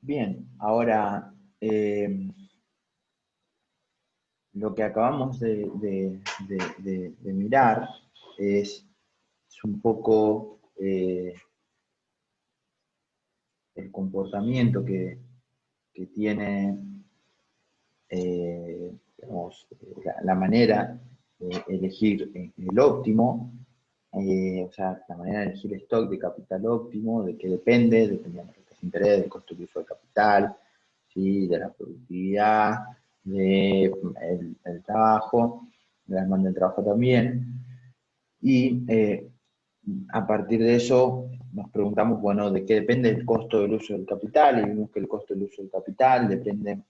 Bien, ahora lo que acabamos de mirar es un poco el comportamiento que tiene, digamos, la manera de elegir el óptimo, o sea, la manera de elegir stock de capital óptimo, de qué depende de la tasa de interés, del costo de uso de capital, ¿sí? De la productividad, del trabajo, de la demanda del trabajo también. Y a partir de eso nos preguntamos, bueno, ¿de qué depende el costo del uso del capital? Y vimos que el costo del uso del capital depende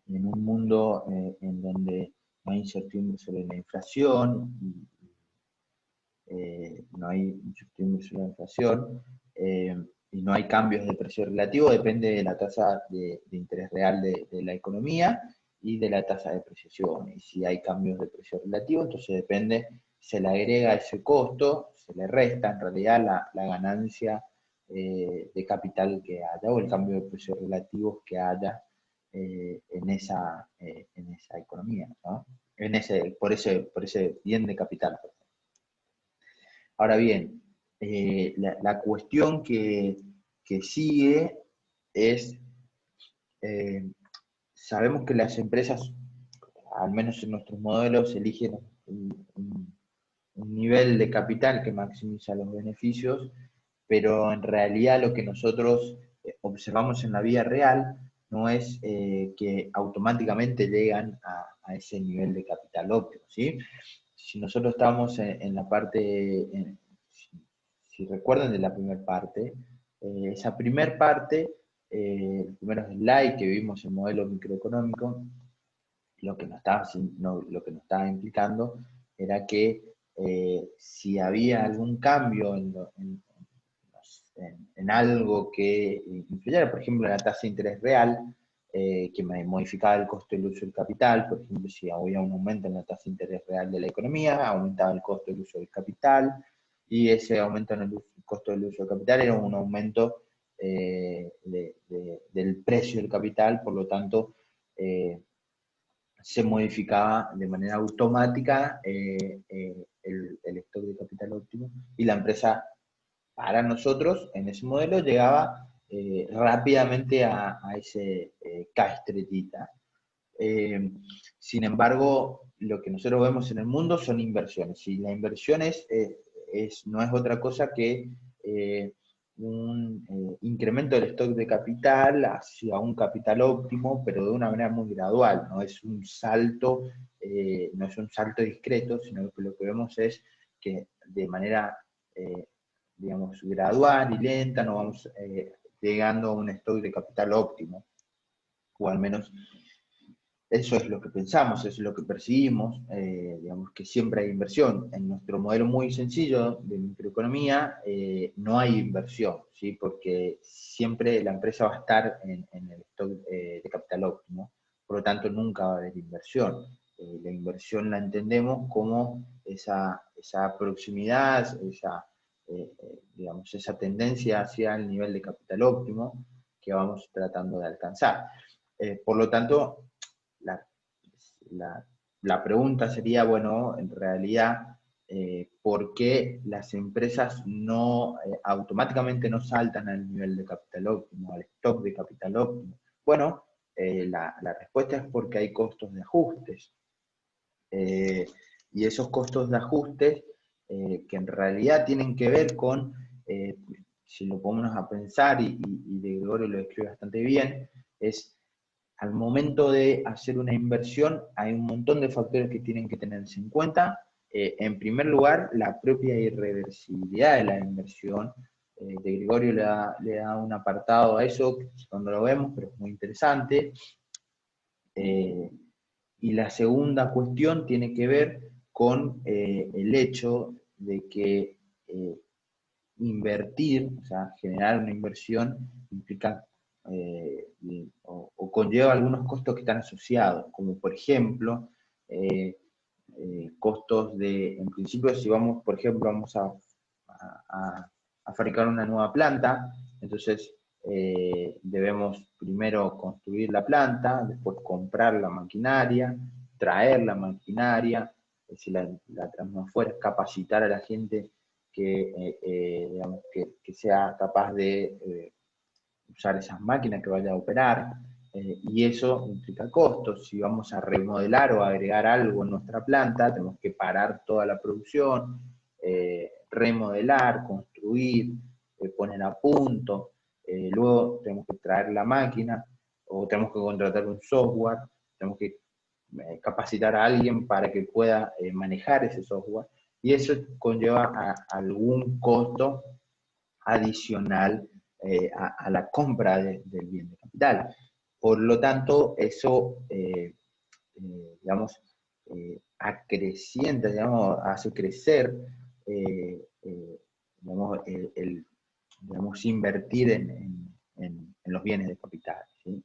en un mundo en donde no hay incertidumbre sobre la inflación, no hay incertidumbre sobre la inflación, y no hay cambios de precio relativo, depende de la tasa de interés real de la economía y de la tasa de depreciación. Y si hay cambios de precio relativo, entonces depende, se le agrega ese costo, se le resta en realidad la ganancia de capital que haya o el cambio de precios relativos que haya en esa economía, ¿no? Por ese bien de capital. Ahora bien, la cuestión que sigue es, eh, sabemos que las empresas, al menos en nuestros modelos, eligen un nivel de capital que maximiza los beneficios, pero en realidad lo que nosotros observamos en la vida real no es que automáticamente llegan a ese nivel de capital óptimo, ¿sí? Si nosotros estamos en la parte, si recuerdan de la primera parte, esa primera parte, el primer slide que vimos en modelo microeconómico, lo que nos estaba, lo que nos estaba implicando era que si había algún cambio en algo que influyera, por ejemplo, en la tasa de interés real, que modificaba el costo del uso del capital, por ejemplo, si había un aumento en la tasa de interés real de la economía, aumentaba el costo del uso del capital, y ese aumento en el costo del uso del capital era un aumento del precio del capital, por lo tanto, se modificaba de manera automática el stock de capital óptimo y la empresa, para nosotros, en ese modelo, llegaba rápidamente a ese K estrellita. Sin embargo, lo que nosotros vemos en el mundo son inversiones, y la inversión no es otra cosa que un incremento del stock de capital hacia un capital óptimo, pero de una manera muy gradual, no es un salto, no es un salto discreto, sino que lo que vemos es que de manera, digamos, gradual y lenta nos vamos llegando a un stock de capital óptimo, o al menos eso es lo que pensamos, eso es lo que percibimos, digamos que siempre hay inversión. En nuestro modelo muy sencillo de microeconomía no hay inversión, ¿sí? Porque siempre la empresa va a estar en el stock de capital óptimo, por lo tanto nunca va a haber inversión. La inversión la entendemos como esa proximidad, digamos, esa tendencia hacia el nivel de capital óptimo que vamos tratando de alcanzar. Por lo tanto, la, la pregunta sería, bueno, en realidad, ¿por qué las empresas no automáticamente no saltan al nivel de capital óptimo, al stock de capital óptimo? Bueno, la respuesta es porque hay costos de ajustes. Eh, y esos costos de ajustes, que en realidad tienen que ver con, si lo ponemos a pensar, y de Gregorio lo describe bastante bien, es al momento de hacer una inversión hay un montón de factores que tienen que tenerse en cuenta. En primer lugar, la propia irreversibilidad de la inversión. De Gregorio le da un apartado a eso, cuando lo vemos, pero es muy interesante. Y la segunda cuestión tiene que ver con el hecho de que invertir, o sea, generar una inversión, implica o conlleva algunos costos que están asociados, como por ejemplo, costos en principio, si vamos, por ejemplo, vamos a fabricar una nueva planta, entonces debemos primero construir la planta, después comprar la maquinaria, traer la maquinaria, es decir, la traemos afuera, capacitar a la gente digamos, que sea capaz de usar esas máquinas que vaya a operar, y eso implica costos. Si vamos a remodelar o agregar algo en nuestra planta, tenemos que parar toda la producción, remodelar, construir, poner a punto, luego tenemos que traer la máquina, o tenemos que contratar un software, tenemos que capacitar a alguien para que pueda manejar ese software, y eso conlleva a algún costo adicional a la compra del bien de capital. Por lo tanto, eso, digamos, acrecienta, digamos, hace crecer, digamos, digamos, invertir en los bienes de capital, ¿sí?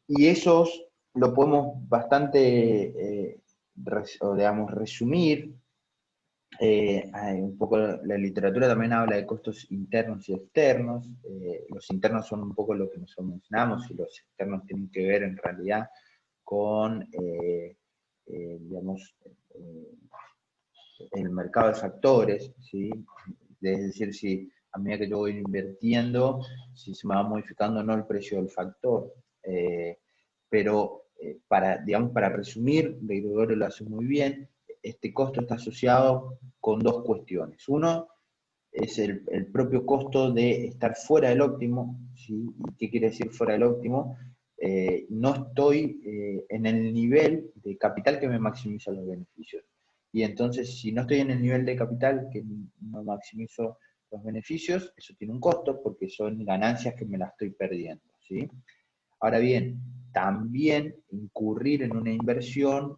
Y esos lo podemos bastante, digamos, resumir. Un poco la literatura también habla de costos internos y externos. Los internos son un poco lo que nosotros mencionamos, y los externos tienen que ver en realidad con, digamos, el mercado de factores, ¿sí? Es decir, si a medida que yo voy invirtiendo, si se me va modificando o no el precio del factor. Pero digamos, para resumir, Gregorio lo hace muy bien, este costo está asociado con dos cuestiones. Uno es el propio costo de estar fuera del óptimo, ¿sí? ¿Qué quiere decir fuera del óptimo? No estoy en el nivel de capital que me maximiza los beneficios. Y entonces, si no estoy en el nivel de capital que no maximizo los beneficios, eso tiene un costo porque son ganancias que me las estoy perdiendo, ¿sí? Ahora bien, también incurrir en una inversión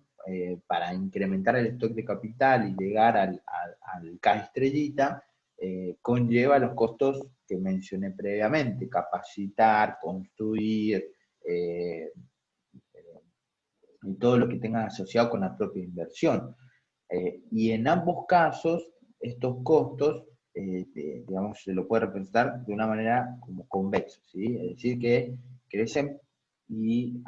para incrementar el stock de capital y llegar al K estrellita, conlleva los costos que mencioné previamente: capacitar, construir, y todo lo que tenga asociado con la propia inversión. Y en ambos casos, estos costos, digamos, se lo puede representar de una manera como convexa, ¿sí? Es decir, que crecen y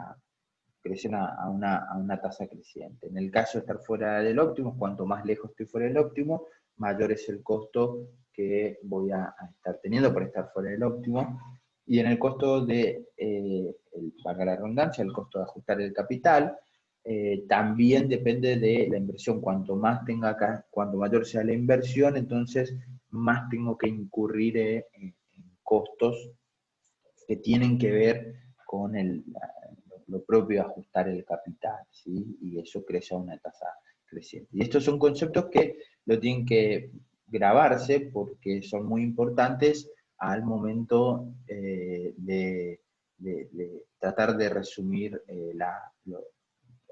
crecen a una tasa creciente. En el caso de estar fuera del óptimo, cuanto más lejos estoy fuera del óptimo, mayor es el costo que voy a estar teniendo por estar fuera del óptimo. Y en el costo de, valga la redundancia, el costo de ajustar el capital, también depende de la inversión. Cuanto más tenga acá, cuanto mayor sea la inversión, entonces más tengo que incurrir en costos que tienen que ver con lo propio de ajustar el capital, ¿sí? Y eso crece a una tasa creciente. Y estos son conceptos que lo tienen que grabarse porque son muy importantes al momento de tratar de resumir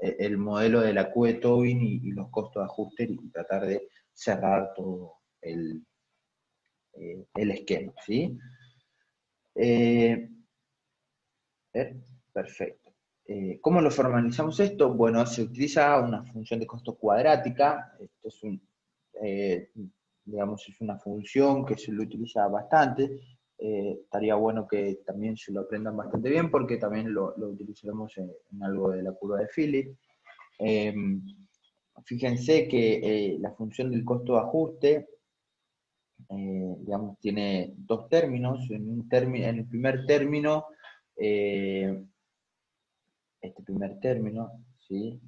el modelo de la Q de Tobin y los costos de ajuste, y tratar de cerrar todo el esquema, ¿sí? Perfecto. ¿Cómo lo formalizamos esto? Bueno, se utiliza una función de costo cuadrática. Esto es digamos, es una función que se lo utiliza bastante. Estaría bueno que también se lo aprendan bastante bien, porque también lo utilizaremos en algo de la curva de Philip. Fíjense que la función del costo de ajuste, digamos, tiene dos términos. En el primer término, este primer término, ¿sí?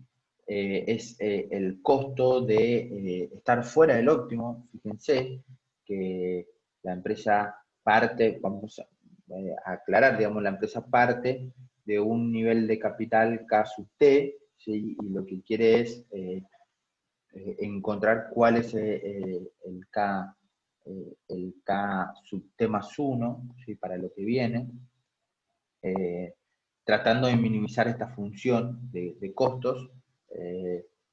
Es el costo de estar fuera del óptimo. Fíjense que la empresa parte, vamos a aclarar, digamos, la empresa parte de un nivel de capital K sub T, ¿sí? Y lo que quiere es encontrar cuál es el K sub T más 1, ¿sí? Para lo que viene. Tratando de minimizar esta función de costos,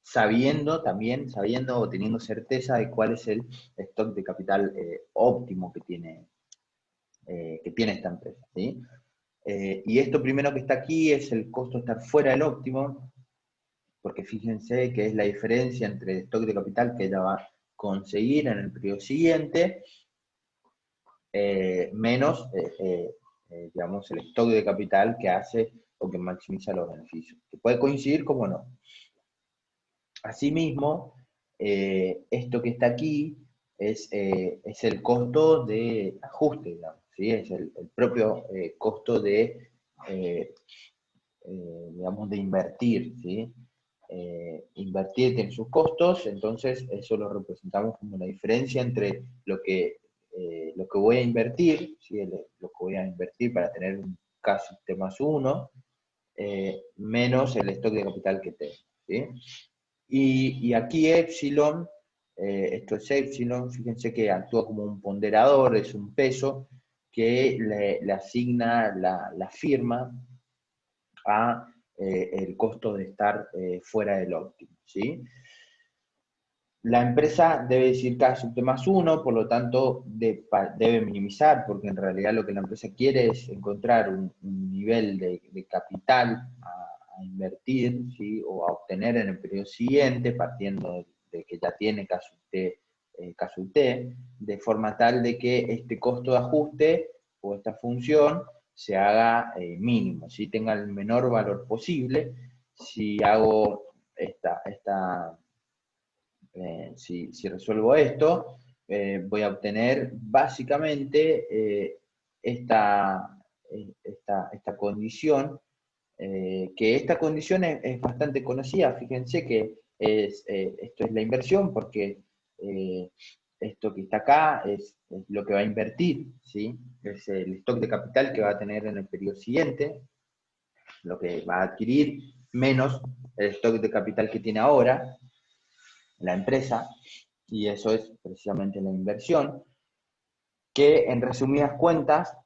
sabiendo o teniendo certeza de cuál es el stock de capital óptimo que tiene esta empresa, ¿sí? Y esto primero que está aquí es el costo de estar fuera del óptimo, porque fíjense que es la diferencia entre el stock de capital que ella va a conseguir en el periodo siguiente, menos, digamos, el stock de capital que hace o que maximiza los beneficios. Que puede coincidir, como no. Asimismo, esto que está aquí es el costo de ajuste, digamos, ¿sí? Es el propio costo de, digamos, de invertir, ¿sí? Invertir tiene sus costos, entonces eso lo representamos como la diferencia entre lo que voy a invertir, ¿sí? Lo que voy a invertir para tener un caso T más uno, menos el stock de capital que tengo, ¿sí? Y aquí epsilon, esto es epsilon, fíjense que actúa como un ponderador, es un peso que le asigna la firma a el costo de estar fuera del óptimo, ¿sí? La empresa debe decir K sub T más 1, por lo tanto debe minimizar, porque en realidad lo que la empresa quiere es encontrar un nivel de capital a invertir, ¿sí? O a obtener en el periodo siguiente, partiendo de que ya tiene K sub T, de forma tal de que este costo de ajuste o esta función se haga mínimo, ¿sí? Tenga el menor valor posible. Si hago si resuelvo esto, voy a obtener básicamente esta condición, que esta condición es bastante conocida. Fíjense que esto es la inversión, porque esto que está acá es lo que va a invertir, ¿sí? Es el stock de capital que va a tener en el periodo siguiente, lo que va a adquirir, menos el stock de capital que tiene ahora la empresa, y eso es precisamente la inversión, que en resumidas cuentas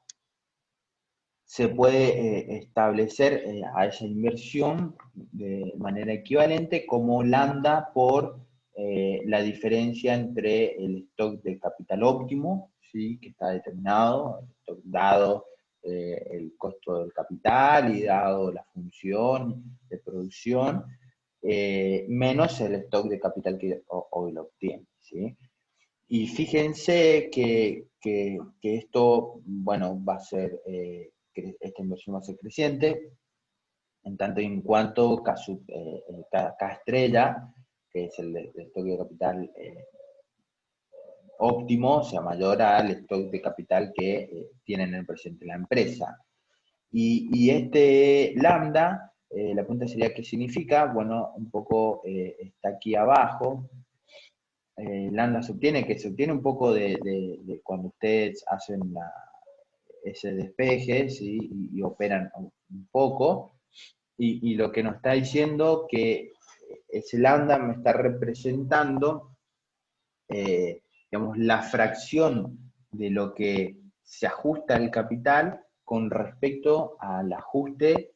se puede establecer a esa inversión de manera equivalente como lambda por la diferencia entre el stock de capital óptimo, ¿sí? Que está determinado, dado el costo del capital y dado la función de producción, menos el stock de capital que hoy lo obtiene, ¿sí? Y fíjense que esto, bueno, va a ser, esta inversión va a ser creciente, en tanto y en cuanto K estrella, que es el stock de capital óptimo, sea mayor al stock de capital que tiene en el presente la empresa. Y este lambda, la pregunta sería ¿qué significa? Bueno, un poco está aquí abajo. Lambda se obtiene un poco de cuando ustedes hacen ese despeje, ¿sí? Y operan un poco, y lo que nos está diciendo que ese lambda me está representando, digamos, la fracción de lo que se ajusta el capital con respecto al ajuste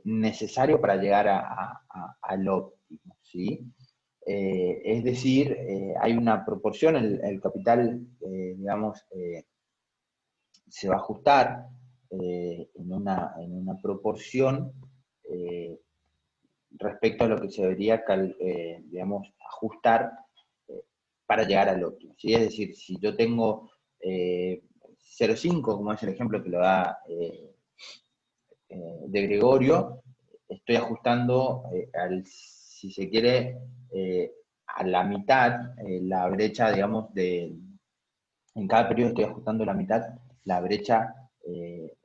necesario para llegar al óptimo, ¿sí? Es decir, hay una proporción, el capital, digamos, se va a ajustar en una proporción eh, respecto a lo que se debería, digamos, ajustar eh, para llegar al óptimo, ¿sí? Es decir, si yo tengo 0,5, como es el ejemplo que lo da de Gregorio, estoy ajustando, si se quiere, a la mitad la brecha, digamos, en cada periodo estoy ajustando la mitad la brecha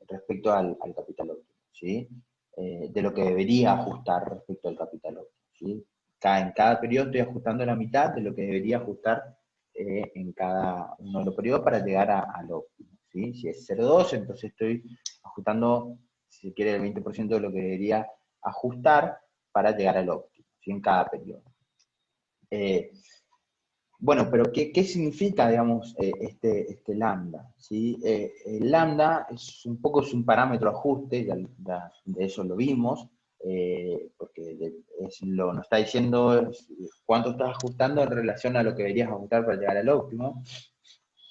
respecto al capital óptimo, ¿sí? De lo que debería ajustar respecto al capital óptimo, ¿sí? En cada periodo estoy ajustando la mitad de lo que debería ajustar en cada uno de los periodos para llegar al óptimo, ¿sí? Si es 0,2, entonces estoy ajustando, si se quiere, el 20% de lo que debería ajustar para llegar al óptimo, ¿sí? En cada periodo. Bueno, pero ¿qué significa, digamos, este lambda? ¿Sí? El lambda es un parámetro de ajuste, de eso lo vimos, porque nos está diciendo cuánto estás ajustando en relación a lo que deberías ajustar para llegar al óptimo,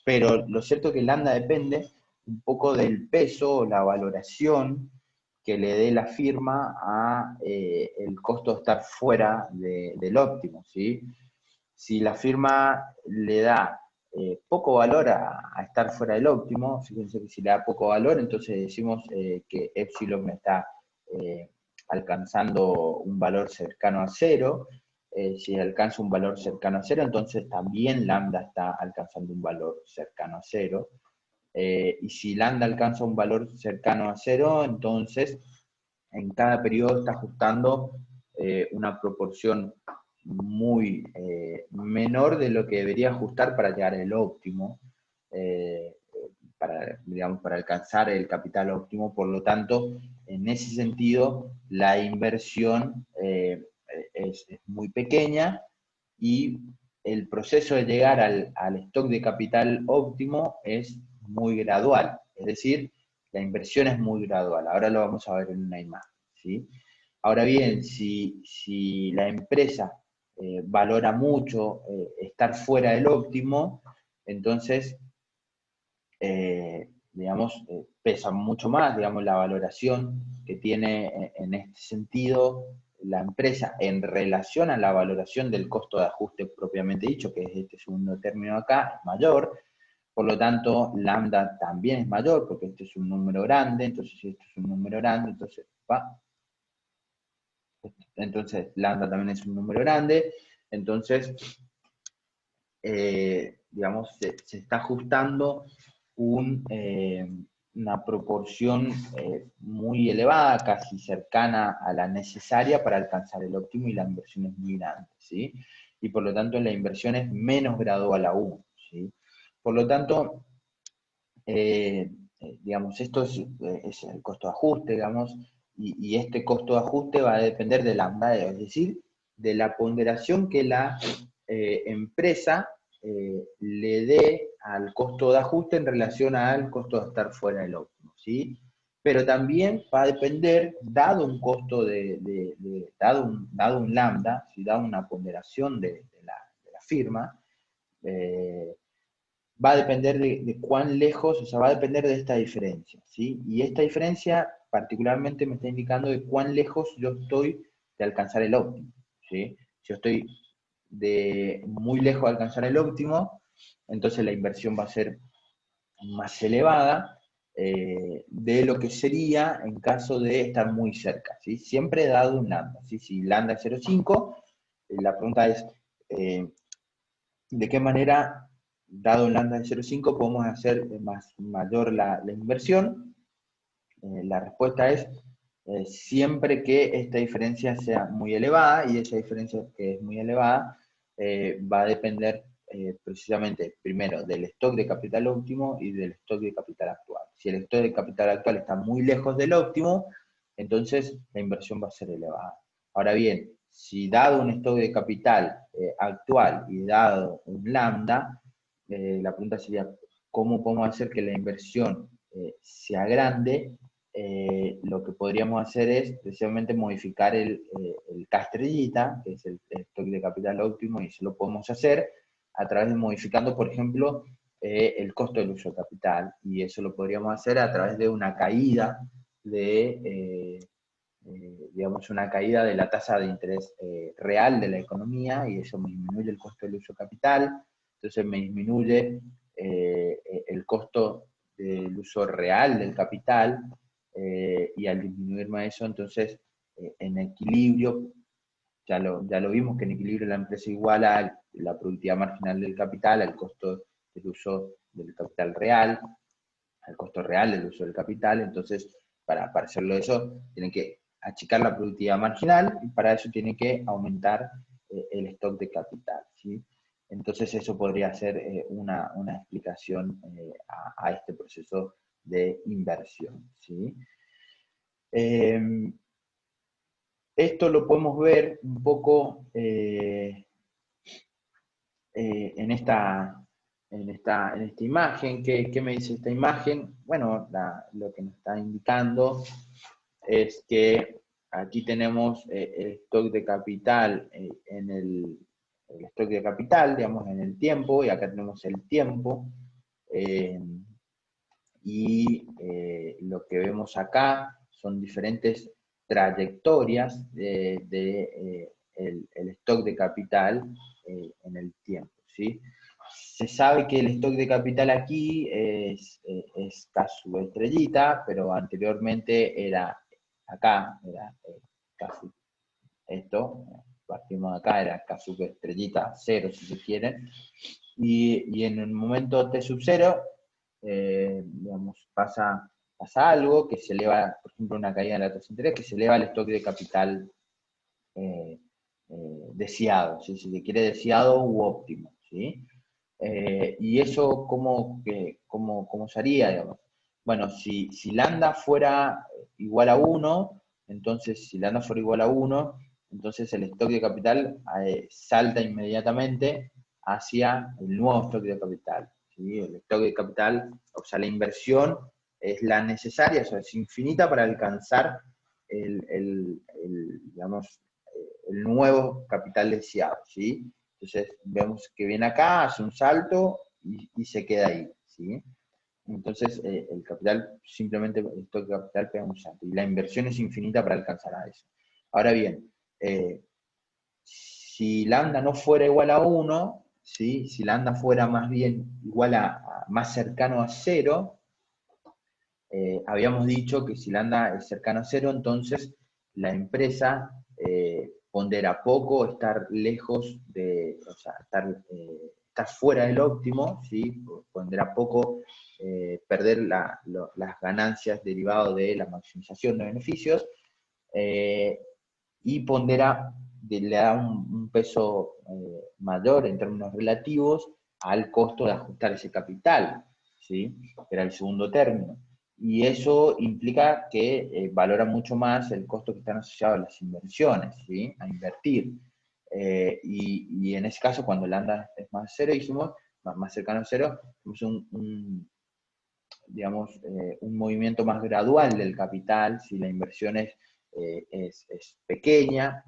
pero lo cierto es que el lambda depende un poco del peso o la valoración que le dé la firma a el costo de estar fuera del óptimo, ¿sí? Si la firma le da poco valor a estar fuera del óptimo. Fíjense que si le da poco valor, entonces decimos que epsilon está alcanzando un valor cercano a cero. Si alcanza un valor cercano a cero, entonces también lambda está alcanzando un valor cercano a cero. Y si lambda alcanza un valor cercano a cero, entonces en cada periodo está ajustando una proporción muy menor de lo que debería ajustar para llegar al óptimo, digamos, para alcanzar el capital óptimo. Por lo tanto, en ese sentido, la inversión es muy pequeña y el proceso de llegar al stock de capital óptimo es muy gradual, es decir, la inversión es muy gradual. Ahora lo vamos a ver en una imagen, ¿sí? Ahora bien, si la empresa valora mucho estar fuera del óptimo, entonces, digamos, pesa mucho más, digamos, la valoración que tiene en este sentido la empresa en relación a la valoración del costo de ajuste propiamente dicho, que es este segundo término acá, es mayor. Por lo tanto, lambda también es mayor, porque este es un número grande. Entonces, si esto es un número grande, entonces lambda también es un número grande. Entonces, digamos, se está ajustando una proporción muy elevada, casi cercana a la necesaria para alcanzar el óptimo, y la inversión es muy grande, ¿sí? Y por lo tanto la inversión es menos gradual aún, ¿sí? Por lo tanto, digamos, esto es el costo de ajuste, digamos, y este costo de ajuste va a depender de lambda, es decir, de la ponderación que la empresa le dé al costo de ajuste en relación al costo de estar fuera del óptimo, ¿sí? Pero también va a depender, dado un costo dado un lambda, si dado una ponderación de la firma, va a depender de cuán lejos, o sea, va a depender de esta diferencia, ¿sí? Y esta diferencia particularmente me está indicando de cuán lejos yo estoy de alcanzar el óptimo, ¿sí? Si yo estoy muy lejos de alcanzar el óptimo, entonces la inversión va a ser más elevada de lo que sería en caso de estar muy cerca, ¿sí? Siempre dado un lambda, ¿sí? Si lambda es 0,5, la pregunta es, ¿de qué manera, dado un lambda de 0,5, podemos hacer mayor la inversión? La respuesta es siempre que esta diferencia sea muy elevada, y esa diferencia que es muy elevada va a depender precisamente, primero, del stock de capital óptimo y del stock de capital actual. Si el stock de capital actual está muy lejos del óptimo, entonces la inversión va a ser elevada. Ahora bien, si dado un stock de capital actual y dado un lambda, la pregunta sería, ¿cómo podemos hacer que la inversión sea grande? Lo que podríamos hacer es precisamente modificar el K', que es el stock de capital óptimo, y eso lo podemos hacer a través de modificando, por ejemplo, el costo del uso de capital, y eso lo podríamos hacer a través de una caída digamos, una caída de la tasa de interés real de la economía, y eso me disminuye el costo del uso de capital, entonces me disminuye el costo del uso real del capital, y al disminuirme eso, entonces en equilibrio, ya lo vimos que en equilibrio la empresa iguala la productividad marginal del capital al costo del uso del capital real, al costo real del uso del capital. Entonces, para hacerlo eso, tienen que achicar la productividad marginal, y para eso tienen que aumentar el stock de capital, ¿sí? Entonces eso podría ser una explicación a este proceso de inversión, ¿sí? Esto lo podemos ver un poco en esta imagen. ¿Qué me dice esta imagen? Bueno, lo que nos está indicando es que aquí tenemos el stock de capital el stock de capital, digamos, en el tiempo, y acá tenemos el tiempo. Lo que vemos acá son diferentes trayectorias el stock de capital en el tiempo, ¿sí? se sabe que el stock de capital aquí es K sub estrellita, pero anteriormente era acá, era casi esto, partimos de acá, era K sub estrellita 0 si se quieren, y en el momento T sub 0, digamos, pasa algo que se eleva, por ejemplo, una caída en la tasa de interés, que se eleva el stock de capital deseado, ¿sí? Si se quiere deseado u óptimo, ¿sí? Y eso, ¿cómo se haría, digamos? Bueno, si lambda fuera igual a 1, entonces, si lambda fuera igual a 1, entonces el stock de capital salta inmediatamente hacia el nuevo stock de capital, ¿sí? El stock de capital, o sea, la inversión es la necesaria, o sea, es infinita para alcanzar digamos, el nuevo capital deseado, ¿sí? Entonces vemos que viene acá, hace un salto y se queda ahí, ¿sí? Entonces el capital, simplemente el stock de capital pega un salto y la inversión es infinita para alcanzar a eso. Ahora bien, si lambda no fuera igual a 1, ¿sí? Si lambda fuera más bien igual más cercano a 0, habíamos dicho que si lambda es cercano a 0, entonces la empresa pondera poco estar lejos o sea, estar fuera del óptimo, ¿sí? Pondera poco perder las ganancias derivadas de la maximización de beneficios, y pondera, le da un peso mayor en términos relativos al costo de ajustar ese capital, ¿sí? Que era el segundo término. Y eso implica que valora mucho más el costo que están asociados a las inversiones, ¿sí? A invertir. Y en ese caso, cuando el ANDA es más cero, dijimos, más cercano a cero, es digamos, un movimiento más gradual del capital, si la inversión es pequeña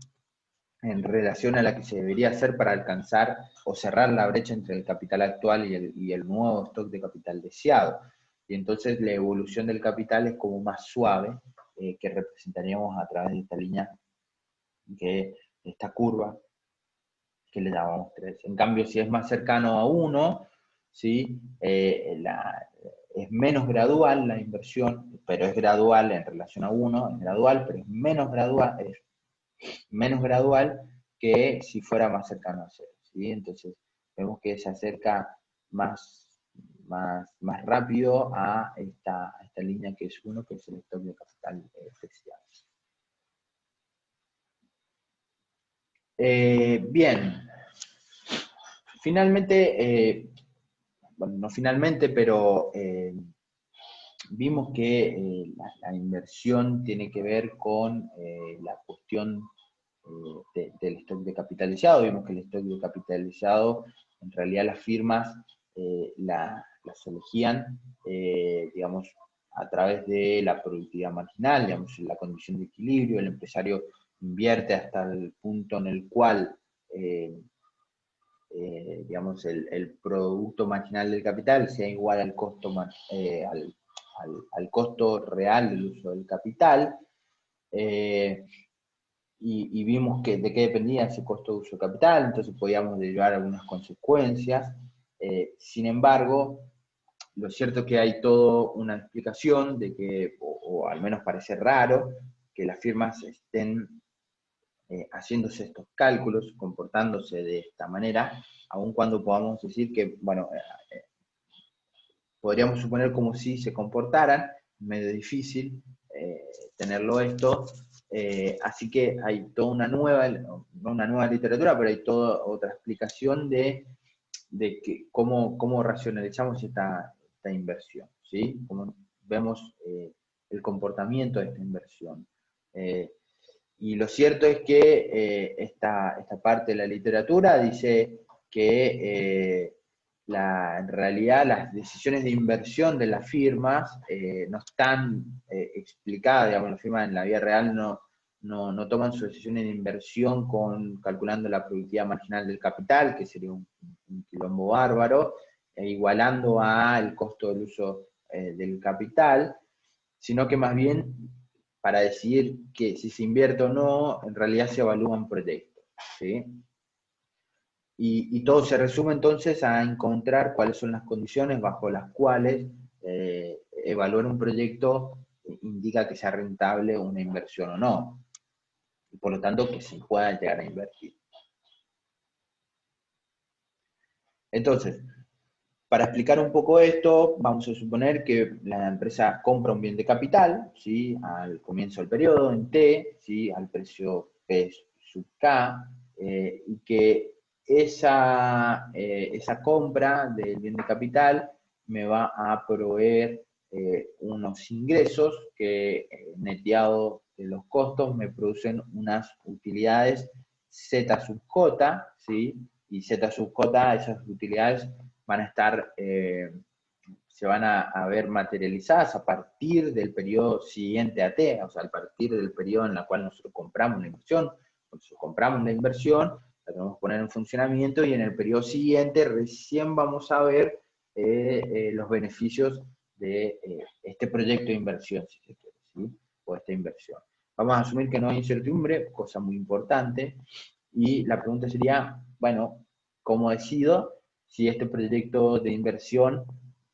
en relación a la que se debería hacer para alcanzar o cerrar la brecha entre el capital actual y el nuevo stock de capital deseado. Y entonces la evolución del capital es como más suave, que representaríamos a través de esta línea, esta curva, que le llamamos 3. En cambio, si es más cercano a 1, ¿sí? Es menos gradual la inversión, pero es gradual en relación a 1, es gradual, pero es menos gradual que si fuera más cercano a 0, ¿sí? Entonces, vemos que se acerca más rápido a esta línea que es 1, que es el stock de capital deseado. Bien, finalmente, bueno, no finalmente, pero vimos que la inversión tiene que ver con la cuestión del stock de capitalizado. Vimos que el stock de capitalizado, en realidad las firmas las elegían, digamos, a través de la productividad marginal, digamos, en la condición de equilibrio. El empresario invierte hasta el punto en el cual digamos, el producto marginal del capital sea igual al costo, al costo real del uso del capital, y vimos de qué dependía ese costo de uso del capital, entonces podíamos derivar algunas consecuencias. Sin embargo, lo cierto es que hay toda una explicación de que, o al menos parece raro, que las firmas estén haciéndose estos cálculos, comportándose de esta manera, aun cuando podamos decir que, bueno, podríamos suponer como si se comportaran, medio difícil tenerlo esto, así que hay toda no una nueva literatura, pero hay toda otra explicación de cómo racionalizamos esta inversión, ¿sí? Cómo vemos el comportamiento de esta inversión. Y lo cierto es que esta parte de la literatura dice que en realidad las decisiones de inversión de las firmas no están explicadas, digamos, las firmas en la vida real no toman sus decisiones de inversión calculando la productividad marginal del capital, que sería un quilombo bárbaro, igualando al costo del uso del capital, sino que más bien para decidir que si se invierte o no, en realidad se evalúan proyectos, ¿sí? Y todo se resume entonces a encontrar cuáles son las condiciones bajo las cuales evaluar un proyecto indica que sea rentable una inversión o no, y por lo tanto que se pueda llegar a invertir. Entonces, para explicar un poco esto, vamos a suponer que la empresa compra un bien de capital, ¿sí? Al comienzo del periodo, en T, ¿sí? Al precio P sub K, y que esa compra del bien de capital me va a proveer unos ingresos que, neteado de los costos, me producen unas utilidades Z sub J, ¿sí? Y Z sub J, esas utilidades van a estar, se van a ver materializadas a partir del periodo siguiente a T, o sea, a partir del periodo en el cual nosotros compramos la inversión. Nosotros compramos la inversión, la tenemos que poner en funcionamiento y en el periodo siguiente recién vamos a ver los beneficios de este proyecto de inversión, si se quiere, ¿sí? O esta inversión. Vamos a asumir que no hay incertidumbre, cosa muy importante, y la pregunta sería, bueno, ¿cómo decido si este proyecto de inversión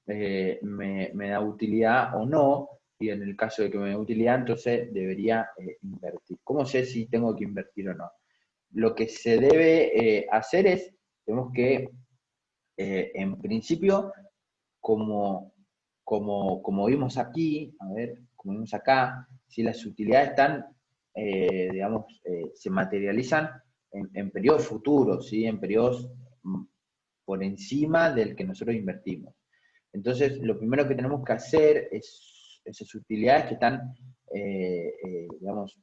me da utilidad o no? Y en el caso de que me dé utilidad, entonces debería invertir. ¿Cómo sé si tengo que invertir o no? Lo que se debe hacer es, tenemos que, en principio, como vimos aquí, a ver, como vimos acá, si las utilidades están, digamos, se materializan en periodos futuros, ¿sí? En periodos por encima del que nosotros invertimos. Entonces, lo primero que tenemos que hacer es esas utilidades que están, digamos,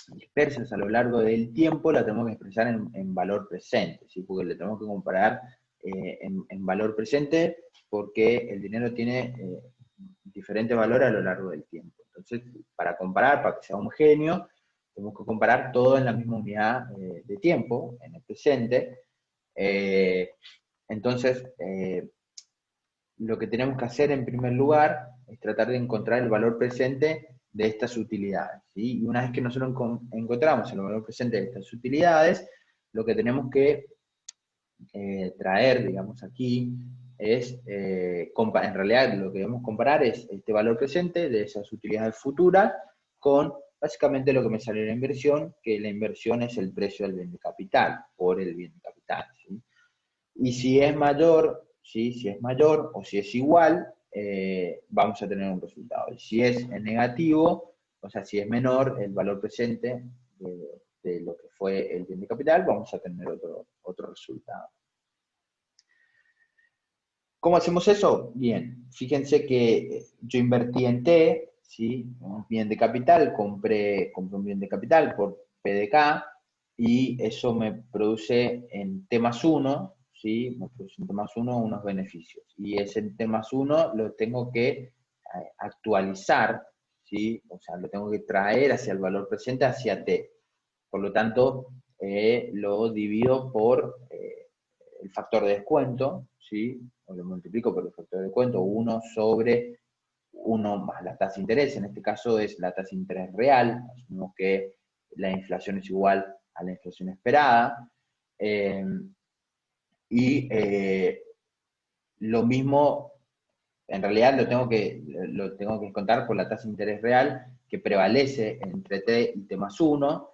dispersas a lo largo del tiempo, la tenemos que expresar en valor presente, ¿sí? Porque le tenemos que comparar en valor presente porque el dinero tiene diferente valor a lo largo del tiempo. Entonces, para comparar, para que sea homogéneo, tenemos que comparar todo en la misma unidad de tiempo, en el presente. Entonces, lo que tenemos que hacer en primer lugar es tratar de encontrar el valor presente de estas utilidades, ¿sí? Y una vez que nosotros encontramos el valor presente de estas utilidades, lo que tenemos que traer, digamos, aquí es, en realidad lo que debemos comparar es este valor presente de esas utilidades futuras con básicamente lo que me sale la inversión, que la inversión es el precio del bien de capital, por el bien de capital, ¿sí? Y si es mayor, ¿sí? Si es mayor o si es igual, vamos a tener un resultado. Y si es negativo, o sea, si es menor el valor presente de lo que fue el bien de capital, vamos a tener otro resultado. ¿Cómo hacemos eso? Bien, fíjense que yo invertí en T, ¿sí? Un bien de capital, compré un bien de capital por PDK, y eso me produce en T más 1, ¿sí? Me produce en T más 1 unos beneficios. Y ese T más 1 lo tengo que actualizar, ¿sí? O sea, lo tengo que traer hacia el valor presente, hacia T. Por lo tanto, lo divido por el factor de descuento, ¿sí? O lo multiplico por el factor de descuento, 1 sobre 1 más la tasa de interés. En este caso es la tasa de interés real. Asumimos que la inflación es igual a la inflación esperada. Y lo mismo, en realidad lo tengo que contar por la tasa de interés real que prevalece entre T y T más 1,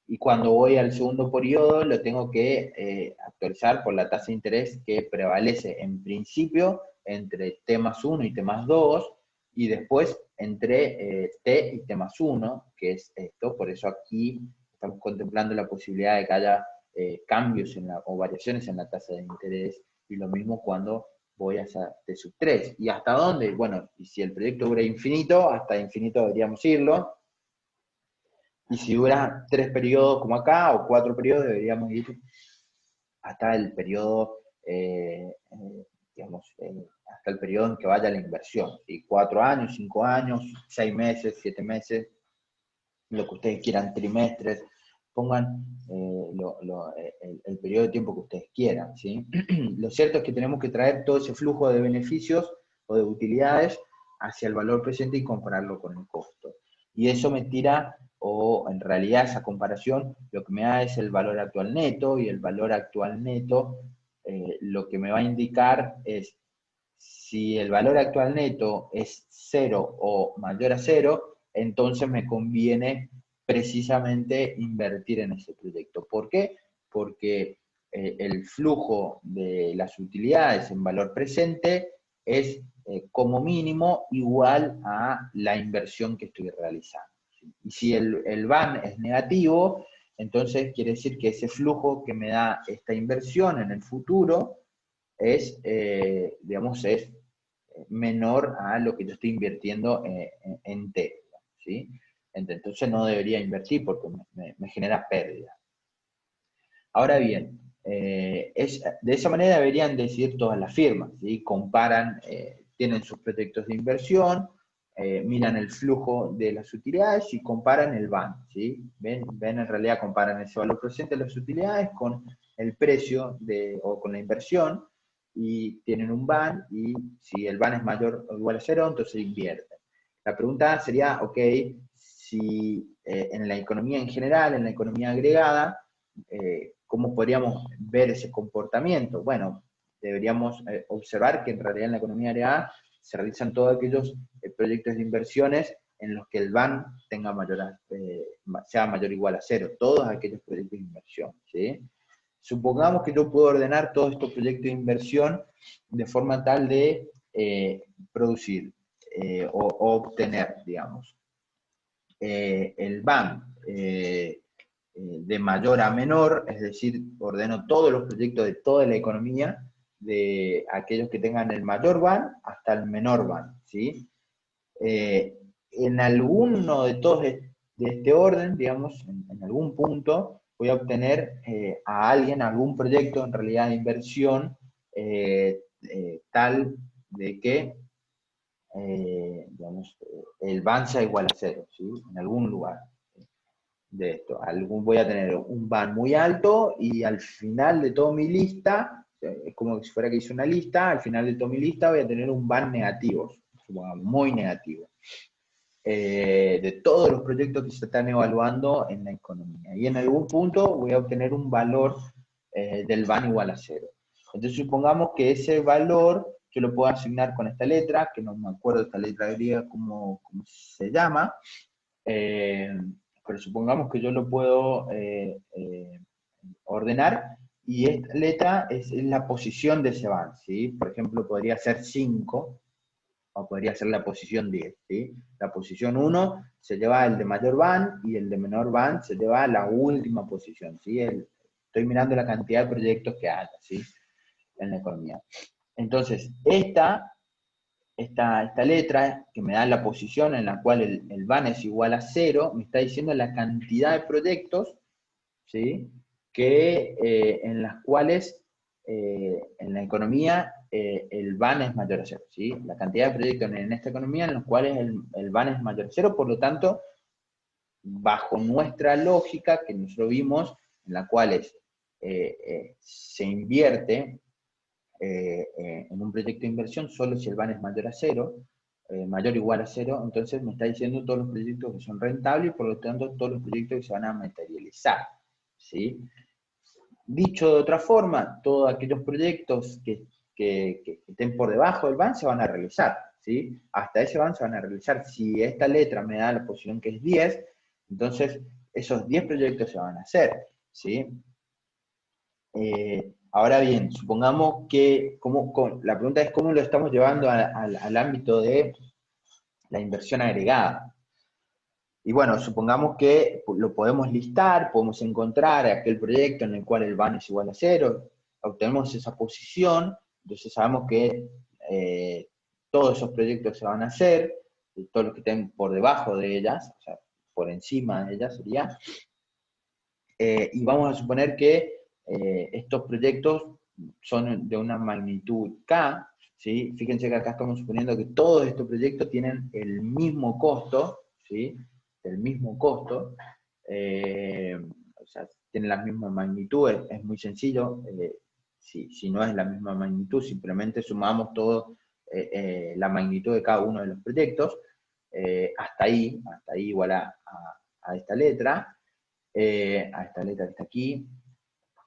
y cuando voy al segundo periodo lo tengo que actualizar por la tasa de interés que prevalece en principio entre T más 1 y T más 2, y después entre T y T más 1, que es esto. Por eso aquí estamos contemplando la posibilidad de que haya cambios o variaciones en la tasa de interés, y lo mismo cuando voy hacia T sub 3. ¿Y hasta dónde? Bueno, y si el proyecto dura infinito, hasta infinito deberíamos irlo. Y si dura 3 periodos como acá, o 4 periodos, deberíamos ir hasta el periodo, digamos, hasta el periodo en que vaya la inversión. ¿Sí? 4 años, 5 años, 6 meses, 7 meses, lo que ustedes quieran, trimestres, pongan el periodo de tiempo que ustedes quieran, ¿sí? Lo cierto es que tenemos que traer todo ese flujo de beneficios o de utilidades hacia el valor presente y compararlo con el costo. Y eso me tira o en realidad esa comparación lo que me da es el valor actual neto, y el valor actual neto lo que me va a indicar es si el valor actual neto es 0 o mayor a 0, entonces me conviene precisamente invertir en ese proyecto. ¿Por qué? Porque el flujo de las utilidades en valor presente es como mínimo igual a la inversión que estoy realizando. Y si el VAN es negativo, entonces quiere decir que ese flujo que me da esta inversión en el futuro es, digamos, es menor a lo que yo estoy invirtiendo en T, ¿sí? Entonces no debería invertir porque me genera pérdida. Ahora bien, de esa manera deberían decidir todas las firmas, ¿sí? Comparan, tienen sus proyectos de inversión, miran el flujo de las utilidades y comparan el VAN, ¿sí? Ven, en realidad comparan ese valor presente de las utilidades con el precio o con la inversión, y tienen un VAN, y si el VAN es mayor o igual a 0, entonces invierten. La pregunta sería, ok, si en la economía en general, en la economía agregada, ¿cómo podríamos ver ese comportamiento? Bueno, deberíamos observar que en realidad en la economía agregada se realizan todos aquellos proyectos de inversiones en los que el VAN tenga sea mayor o igual a 0, todos aquellos proyectos de inversión, ¿sí? Supongamos que yo puedo ordenar todos estos proyectos de inversión de forma tal de producir o obtener, digamos, el VAN de mayor a menor, es decir, ordeno todos los proyectos de toda la economía, de aquellos que tengan el mayor VAN hasta el menor VAN, ¿sí? En alguno de todos de este orden, digamos, en algún punto, voy a obtener a alguien, algún proyecto en realidad de inversión, tal de que digamos, el VAN sea igual a 0, ¿sí? En algún lugar de esto. Voy a tener un VAN muy alto, y al final de toda mi lista, es como si fuera que hice una lista, al final de toda mi lista voy a tener un VAN negativo, muy negativo, de todos los proyectos que se están evaluando en la economía. Y en algún punto voy a obtener un valor del VAN igual a 0. Entonces supongamos que ese valor yo lo puedo asignar con esta letra, que no me acuerdo esta letra griega cómo se llama, pero supongamos que yo lo puedo ordenar, y esta letra es la posición de ese VAN, ¿sí? Por ejemplo, podría ser 5, o podría ser la posición 10, ¿sí? La posición 1 se lleva el de mayor VAN, y el de menor VAN se lleva a la última posición, ¿sí? Estoy mirando la cantidad de proyectos que haya, ¿sí? En la economía. Entonces, esta letra que me da la posición en la cual el VAN es igual a 0, me está diciendo la cantidad de proyectos, ¿sí? En las cuales en la economía el VAN es mayor a 0, ¿sí? La cantidad de proyectos en esta economía en los cuales el VAN es mayor a 0, por lo tanto, bajo nuestra lógica que nosotros vimos, en la cual se invierte en un proyecto de inversión solo si el VAN es mayor a 0, mayor o igual a 0, entonces me está diciendo todos los proyectos que son rentables, y por lo tanto todos los proyectos que se van a materializar, ¿sí? Dicho de otra forma, todos aquellos proyectos que estén por debajo del VAN se van a realizar, ¿sí? Hasta ese VAN se van a realizar. Si esta letra me da la posición que es 10, entonces esos 10 proyectos se van a hacer, ¿sí? Ahora bien, supongamos que, la pregunta es cómo lo estamos llevando al ámbito de la inversión agregada. Y bueno, supongamos que lo podemos listar, podemos encontrar aquel proyecto en el cual el VAN es igual a 0, obtenemos esa posición, entonces sabemos que todos esos proyectos se van a hacer, todos los que estén por debajo de ellas, o sea, por encima de ellas sería, y vamos a suponer que estos proyectos son de una magnitud K, ¿sí? Fíjense que acá estamos suponiendo que todos estos proyectos tienen el mismo costo, ¿sí? El mismo costo, o sea, tienen la misma magnitud, es muy sencillo, si no es la misma magnitud, simplemente sumamos todo la magnitud de cada uno de los proyectos, hasta ahí igual a a esta letra, que está aquí,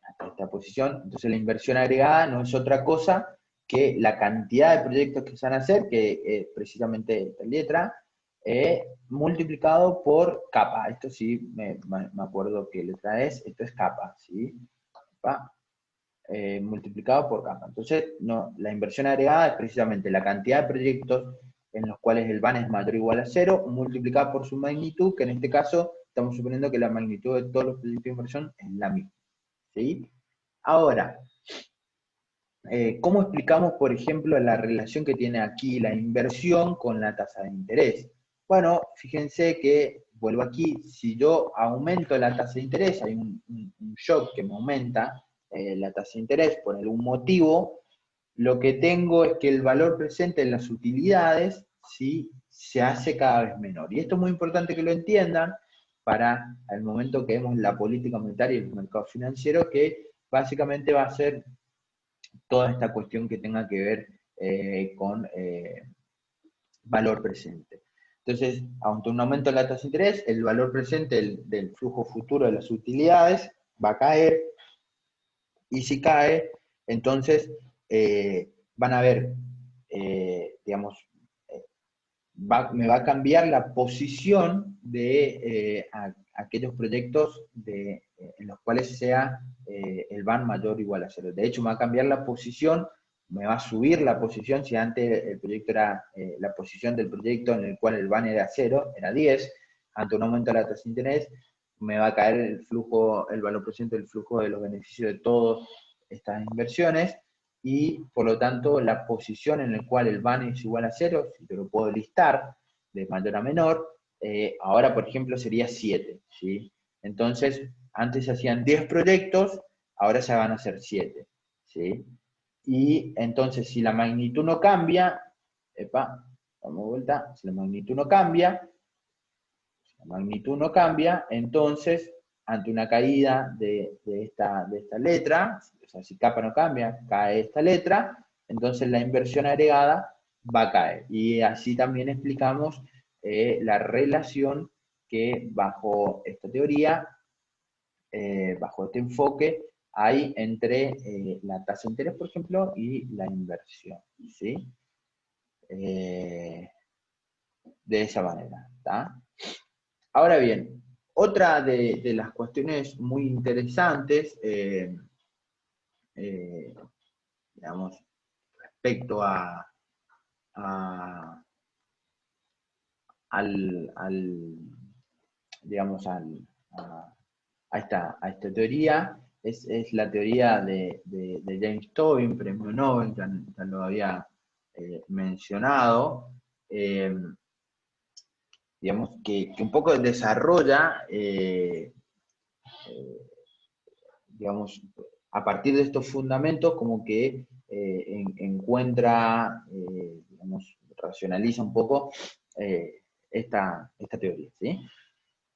hasta esta posición. Entonces la inversión agregada no es otra cosa que la cantidad de proyectos que se van a hacer, que es precisamente esta letra, multiplicado por capa. Esto sí, me acuerdo qué letra es, esto es capa, ¿sí? Capa, multiplicado por capa. Entonces, no, la inversión agregada es precisamente la cantidad de proyectos en los cuales el VAN es mayor o igual a 0, multiplicada por su magnitud, que en este caso estamos suponiendo que la magnitud de todos los proyectos de inversión es la misma, ¿sí? Ahora, ¿cómo explicamos, por ejemplo, la relación que tiene aquí la inversión con la tasa de interés? Bueno, fíjense que, vuelvo aquí, si yo aumento la tasa de interés, hay un shock que me aumenta la tasa de interés por algún motivo, lo que tengo es que el valor presente en las utilidades, ¿sí?, se hace cada vez menor. Y esto es muy importante que lo entiendan para el momento que vemos la política monetaria y los mercados financieros, que básicamente va a ser toda esta cuestión que tenga que ver con valor presente. Entonces, ante un aumento de la tasa de interés, el valor presente del flujo futuro de las utilidades va a caer, y si cae, entonces van a ver, digamos, me va a cambiar la posición de aquellos proyectos en los cuales sea el VAN mayor o igual a 0. De hecho, me va a cambiar la posición, me va a subir la posición. Si antes el proyecto era la posición del proyecto en el cual el VAN era 0, era 10, ante un aumento de la tasa de interés, me va a caer el flujo, el valor presente del flujo de los beneficios de todas estas inversiones, y por lo tanto la posición en la cual el VAN es igual a 0, si te lo puedo listar de mayor a menor, ahora por ejemplo sería 7, ¿sí? Entonces, antes se hacían 10 proyectos, ahora se van a hacer 7, ¿sí? Y entonces si la magnitud no cambia, damos vuelta, si la magnitud no cambia, entonces ante una caída de esta letra, o sea, si capa no cambia, cae esta letra, entonces la inversión agregada va a caer. Y así también explicamos la relación que bajo esta teoría, bajo este enfoque, hay entre la tasa de interés, por ejemplo, y la inversión, ¿sí? De esa manera, ¿está? Ahora bien, otra de las cuestiones muy interesantes, digamos, respecto a, digamos, a esta teoría, es la teoría de James Tobin, premio Nobel, ya lo había mencionado, digamos, que un poco desarrolla, digamos, a partir de estos fundamentos, como que encuentra, digamos, racionaliza un poco esta teoría, ¿sí?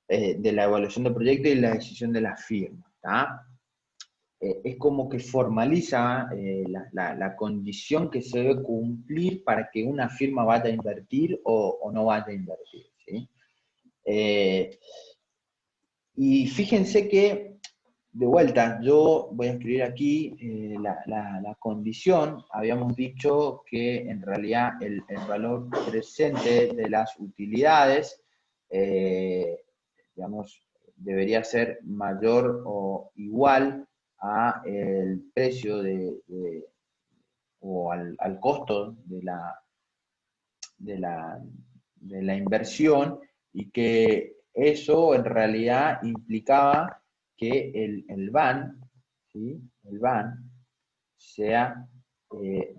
De la evaluación del proyecto y la decisión de la firma, ¿tá? Es como que formaliza la condición que se debe cumplir para que una firma vaya a invertir o no vaya a invertir, ¿sí? Y fíjense que, de vuelta, yo voy a escribir aquí la condición. Habíamos dicho que en realidad el valor presente de las utilidades, digamos, debería ser mayor o igual a el precio o al costo de la, de la inversión, y que eso en realidad implicaba que el VAN, ¿sí?, el VAN sea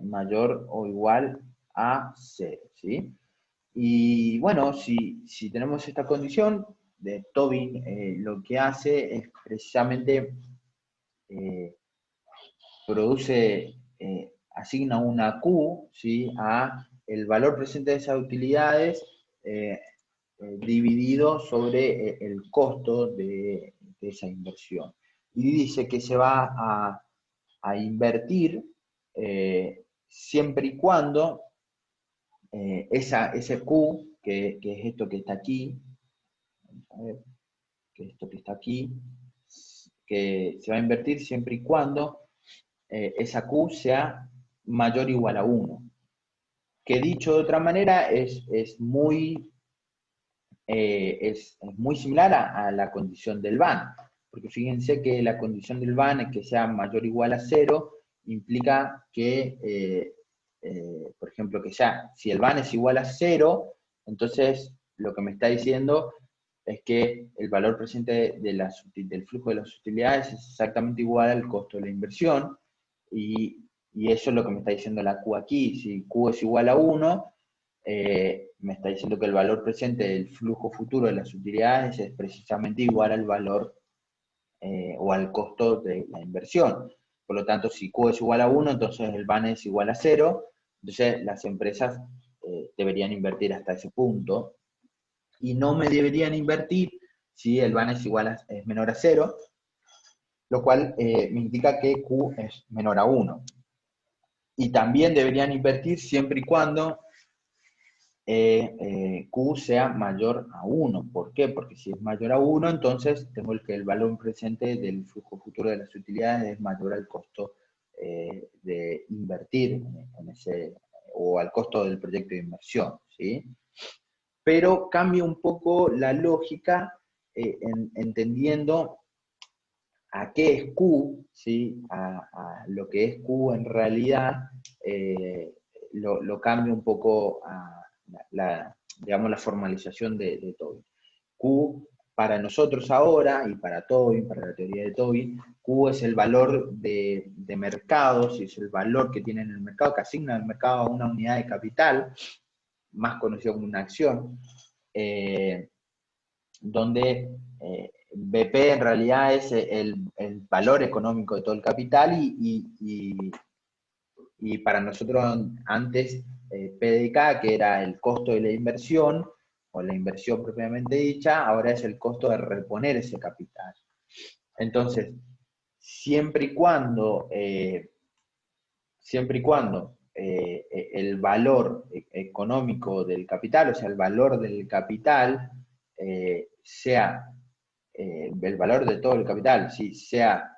mayor o igual a 0, ¿sí? Y bueno, si tenemos esta condición, de Tobin lo que hace es precisamente asigna una Q, ¿sí?, a el valor presente de esas utilidades dividido sobre el costo de esa inversión. Y dice que se va a invertir siempre y cuando ese Q, que es esto que está aquí, vamos a ver, que esto que está aquí, que se va a invertir siempre y cuando esa Q sea mayor o igual a 1. Que dicho de otra manera es muy similar a la condición del BAN, porque fíjense que la condición del BAN es que sea mayor o igual a 0, implica que, por ejemplo, que ya, si el BAN es igual a 0, entonces lo que me está diciendo es que el valor presente del flujo de las utilidades es exactamente igual al costo de la inversión, y eso es lo que me está diciendo la Q aquí. Si Q es igual a 1, me está diciendo que el valor presente del flujo futuro de las utilidades es precisamente igual al valor o al costo de la inversión. Por lo tanto, si Q es igual a 1, entonces el BAN es igual a 0, entonces las empresas deberían invertir hasta ese punto, y no me deberían invertir si el BAN es menor a 0, lo cual me indica que Q es menor a 1. Y también deberían invertir siempre y cuando Q sea mayor a 1. ¿Por qué? Porque si es mayor a 1, entonces tengo que el valor presente del flujo futuro de las utilidades es mayor al costo de invertir en ese, o al costo del proyecto de inversión, ¿sí? Pero cambia un poco la lógica entendiendo a qué es Q, ¿sí? A lo que es Q en realidad, lo cambia un poco a digamos, la formalización de Tobin. Q, para nosotros ahora, y para Tobin, para la teoría de Tobin, Q es el valor de mercado, si es el valor que tiene en el mercado, que asigna el mercado a una unidad de capital, más conocido como una acción, donde BP en realidad es el valor económico de todo el capital, y para nosotros antes PDK, que era el costo de la inversión, o la inversión propiamente dicha, ahora es el costo de reponer ese capital. Entonces, siempre y cuando el valor económico del capital, o sea, el valor del capital, sea el valor de todo el capital, ¿sí? Sea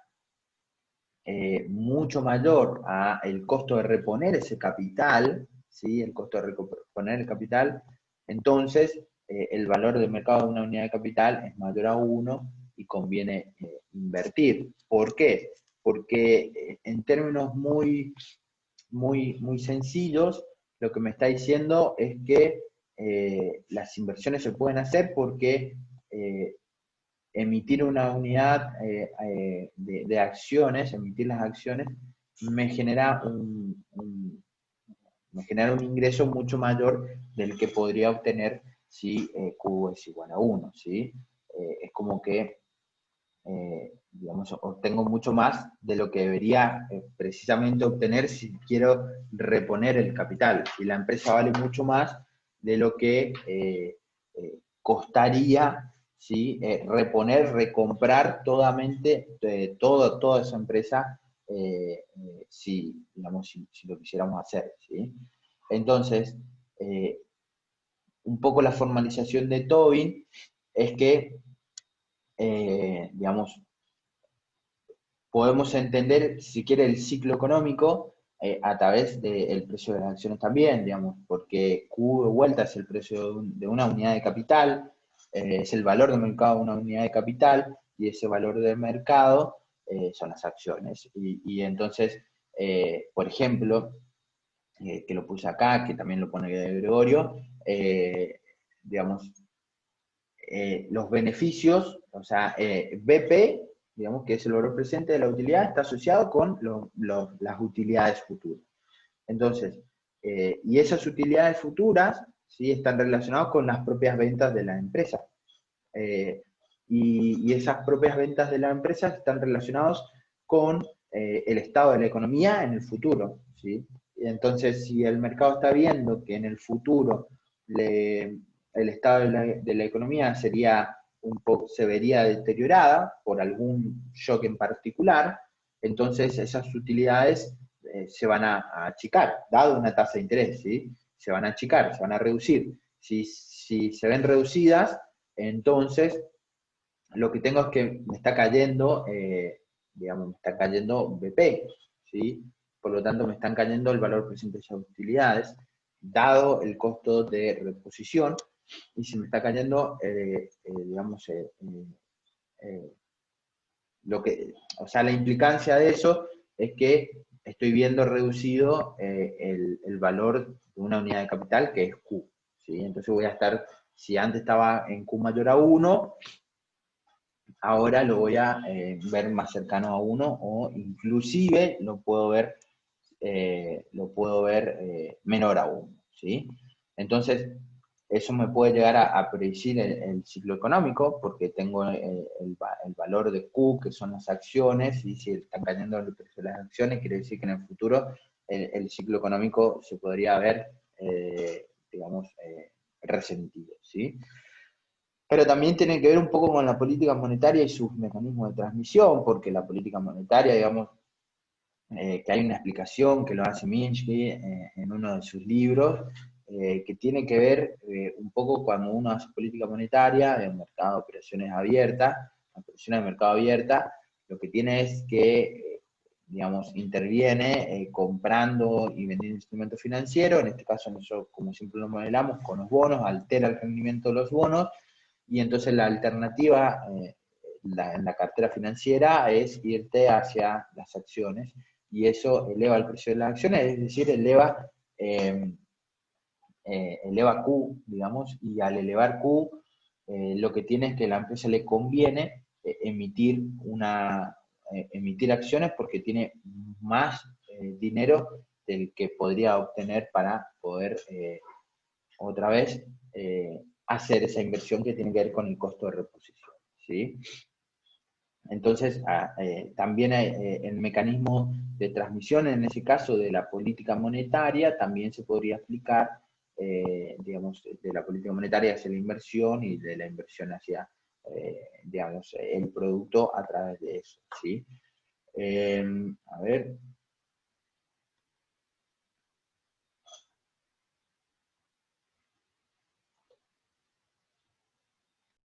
mucho mayor a el costo de reponer ese capital, ¿sí? El costo de reponer el capital, entonces el valor de mercado de una unidad de capital es mayor a 1 y conviene invertir. ¿Por qué? Porque en términos muy sencillos, lo que me está diciendo es que las inversiones se pueden hacer porque emitir una unidad de acciones, emitir las acciones, me genera me genera un ingreso mucho mayor del que podría obtener si Q es igual a 1, ¿sí? Es como que, digamos, obtengo mucho más de lo que debería precisamente obtener si quiero reponer el capital. Y la empresa vale mucho más de lo que costaría, ¿sí? Reponer, recomprar toda esa empresa, digamos, si lo quisiéramos hacer, ¿sí? Entonces, un poco la formalización de Tobin es que, digamos, podemos entender, si quiere, el ciclo económico a través del precio de las acciones también, digamos, porque Q de vuelta es el precio de una unidad de capital, es el valor de mercado de una unidad de capital, y ese valor de mercado son las acciones. Y entonces, por ejemplo, que lo puse acá, que también lo pone Gregorio, digamos, los beneficios, o sea, BP, digamos que es el valor presente de la utilidad, está asociado con las utilidades futuras. Entonces, y esas utilidades futuras, ¿sí? Están relacionadas con las propias ventas de la empresa. Y esas propias ventas de la empresa están relacionadas con el estado de la economía en el futuro, ¿sí? Entonces, si el mercado está viendo que en el futuro el estado de la economía se vería deteriorada por algún shock en particular, entonces esas utilidades se van a achicar, dado una tasa de interés, ¿sí? Se van a achicar, se van a reducir. Si se ven reducidas, entonces lo que tengo es que me está cayendo, digamos, me está cayendo BP, ¿sí? Por lo tanto, me están cayendo el valor presente de esas utilidades, dado el costo de reposición, y si me está cayendo, digamos, lo que, o sea, la implicancia de eso es que estoy viendo reducido el valor de una unidad de capital que es Q, ¿sí? Entonces voy a estar, si antes estaba en Q mayor a 1, ahora lo voy a ver más cercano a 1 o inclusive lo puedo ver menor a 1, ¿sí? Entonces, eso me puede llegar a predecir el ciclo económico, porque tengo el valor de Q, que son las acciones, y si están cayendo el precio de las acciones, quiere decir que en el futuro el ciclo económico se podría ver, digamos, resentido, ¿sí? Pero también tiene que ver un poco con la política monetaria y sus mecanismos de transmisión, porque la política monetaria, digamos, que hay una explicación que lo hace Minsky en uno de sus libros, que tiene que ver un poco cuando uno hace política monetaria de mercado de operaciones abiertas, operaciones de mercado abierta, lo que tiene es que, digamos, interviene comprando y vendiendo instrumentos financieros, en este caso nosotros, como siempre lo modelamos, con los bonos, altera el rendimiento de los bonos, y entonces la alternativa en la cartera financiera es irte hacia las acciones, y eso eleva el precio de las acciones, es decir, eh, eleva Q, digamos, y al elevar Q, lo que tiene es que a la empresa le conviene emitir acciones porque tiene más dinero del que podría obtener para poder otra vez hacer esa inversión que tiene que ver con el costo de reposición, ¿sí? Entonces, también el mecanismo de transmisión, en ese caso de la política monetaria, también se podría aplicar, digamos, de la política monetaria hacia la inversión y de la inversión hacia, digamos, el producto a través de eso, ¿sí? A ver,